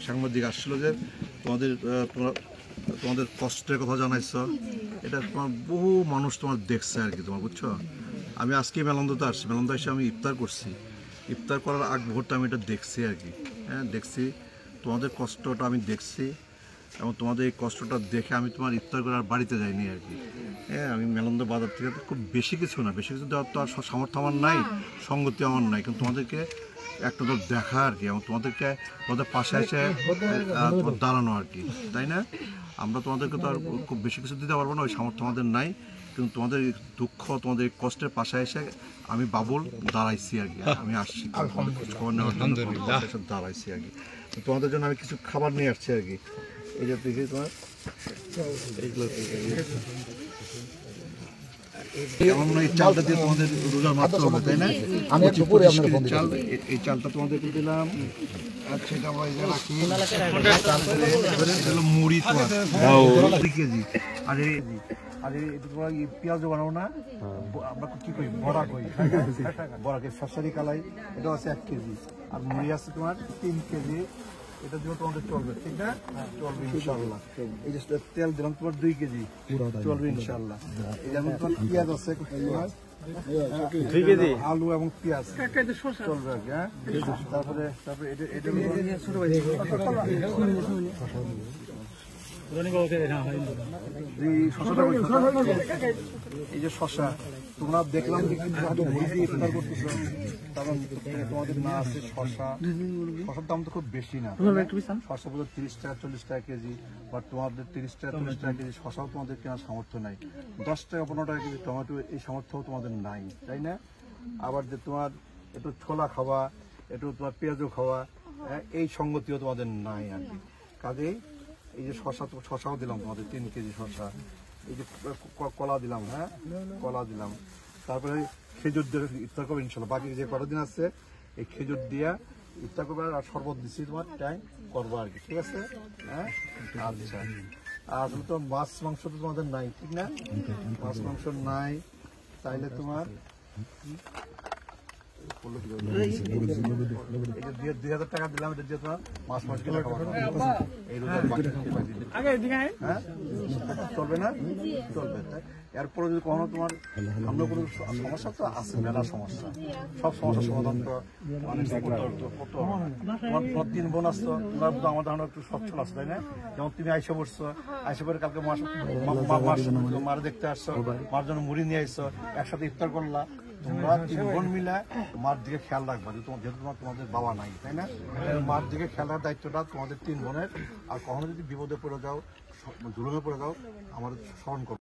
সাংবাদিক আসছিল যে তোমাদের কষ্টের কথা জানাইছ, এটা তোমার বহু মানুষ তোমার দেখছে আর কি, তোমার বুঝছো। আমি আজকে মেলন্দাতে আসছি, মেলন্দা এসে আমি ইফতার করছি, ইফতার করার আগ মুহূর্তে আমি এটা দেখছি আর কি। হ্যাঁ, দেখছি তোমাদের কষ্টটা আমি দেখছি, এবং তোমাদের এই কষ্টটা দেখে আমি তোমার ইফতার করে আর বাড়িতে যাইনি আর কি। হ্যাঁ, আমি মেলন্দা বাজার থেকে খুব বেশি কিছু না, বেশি কিছু দেওয়ার তো আর সামর্থ্য আমার নাই, সঙ্গতি আমার নাই, কিন্তু তোমাদেরকে একটা তো দেখা আর কি, এবং তোমাদের পাশে এসে দাঁড়ানো আর কি, তাই না? আমরা তোমাদেরকে তো আর খুব বেশি কিছু দিতে পারবো না, ওই সামর্থ্য আমাদের নাই, কিন্তু তোমাদের দুঃখ, তোমাদের কষ্টের পাশে এসে আমি বাবুল দাঁড়াইছি আর কি। আমি আসছি খবর নেওয়ার জন্য দাঁড়াইছি আর কি। তোমাদের জন্য আমি কিছু খাবার নিয়ে আসছি আর কি। এই যে দেখি তোমার এইগুলো, এই চালটা দিয়ে তোমাদের রোজা মারতে হবে, তাই না? চাল, এই চালটা তোমাদেরকে দিলাম। আচ্ছা, এটা আমরা এই যে রাখি। মুড়ি তোমার 2 কেজি। আরে তোমরা পেঁয়াজও বানাও না, আমরা কি করি, বড়া করি, বড়াকে শাসারি কালাই, এটা আছে 1 কেজি। আর মুড়ি আছে তোমার 3 কেজি। এটা দিয়ে তোমাদের চলবে, ঠিক না? চলবে ইনশাল্লাহ। এই যে তেল দিলাম তোমার 2 কেজি, চলবে ইনশাল্লাহ। এই যেমন তোমার পেঁয়াজ আছে 2 কেজি, আলু এবং পেঁয়াজ চলবে আর কি। হ্যাঁ, তারপরে এটা এই যে শশা, তোমরা দেখলাম যে ইফতার করতেছো, কারণ তোমাদের না আছে শশা। শশার দাম তো খুব বেশি না, শশা বোধ 30 টাকা 40 টাকা কেজি, বাট তোমাদের 30 টাকা 40 টাকা কেজি শশাও তোমাদের কেনার সামর্থ্য নাই। 10 টাকা 15 টাকা কেজি টমেটো, এই সামর্থ্য তোমাদের নাই, তাই না? আবার যে তোমার একটু ছোলা খাওয়া, একটু তোমার পেঁয়াজও খাওয়া, এই সঙ্গতিও তোমাদের নাই আর কি। কাজেই এই যে শশাও দিলাম তোমাদের 3 কেজি শশা। এই যে কলা দিলাম, হ্যাঁ কলা দিলাম। তারপরে খেজুর দিয়ে ইফতার করবে ইনশাল্লাহ। বাকি যে কটা দিন আছে এই খেজুর দিয়া ইফতার করবে, আর শরবত দিচ্ছি তোমার টাইম করবো আর কি, ঠিক আছে? হ্যাঁ, আচ্ছা। আর তো মাছ মাংস তো তোমাদের নাই, ঠিক না? মাছ মাংস নাই, তাইলে তোমার 2000 টাকা দিলাম, এটা দিয়ে তোমার মাছ মাংস কিনে খাওয়ানো। চলবে না? চলবে। এরপরে যদি কখনো তোমার আমরা কোনো সমস্যা, তো আছে মেলা সমস্যা, সব সমস্যার সমাধান তো অনেক তোমার 3 বোন আসতো, তোমরা তো আমার ধারণা একটু সচ্ছল আছে, তাই না? যেমন তুমি আইসা পড়ছো, আইসা পরে কালকে মার দেখতে আসছো, মার জন্য মুড়ি নিয়ে আসছো, একসাথে ইফতার করলা। তোমরা 3 বোন মিলে মার দিকে খেয়াল রাখবা, যেহেতু তোমাদের বাবা নাই, তাই না? মার দিকে খেয়াল রাখার দায়িত্বটা তোমাদের 3 বোনের। আর কখনো যদি বিপদে পড়ে যাও, জুলুমে পড়ে যাও, আমাদের স্মরণ করো।